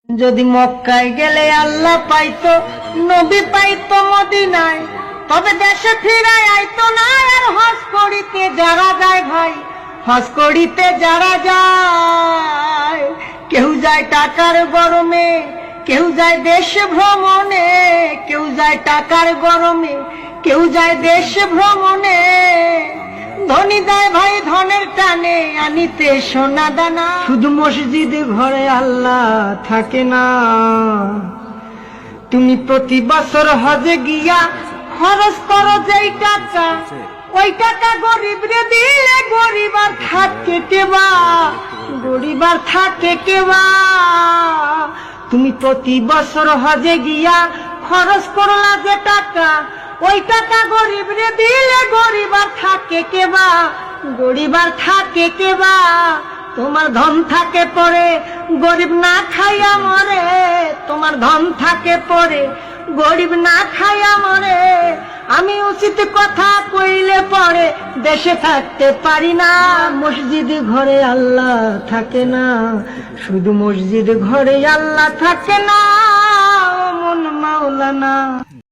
যদি মক্কায় গেলে আল্লাহ পাইতো, নবী পাইতো মদিনায়, তবে দেশে ফিরায় আইতো না। আর হজ করিতে যারা যায় ভাই, হজ করিতে যারা যায়, কেউ যায় টাকার গরমে, কেউ যায় দেশ ভ্রমণে, কেউ যায় টাকার গরমে, কেউ যায় দেশ ভ্রমণে। ধনী যায় ভাই ধনের টানে আনিতে সোনা দানা। শুধু মসজিদ ঘরে আল্লাহ থাকে না। তুমি প্রতি বছর হজে গিয়া খরচ করো যেই টাকা, ওই টাকা গরিব রে দিলে গরিব আর থাকে কেবা, গরিব আর থাকে কেবা। তুমি প্রতি বছর হজে গিয়া খরচ করলা যে টাকা, ওই টাকা গরিব রে দিলে গরিব আর থাকে কেবা, গরিব আর থাকে কেবা। তোমার ধন থাকে পরে গরিব না খাইয়া মরে, তোমার ধন থাকে পরে গরিব না খাইয়া মরে। আমি উচিত কথা কইলে পরে দেশে থাকতে পারি না। মসজিদ ঘরে আল্লাহ থাকে না, শুধু মসজিদ ঘরে আল্লাহ থাকে না। ও মন মাওলানা।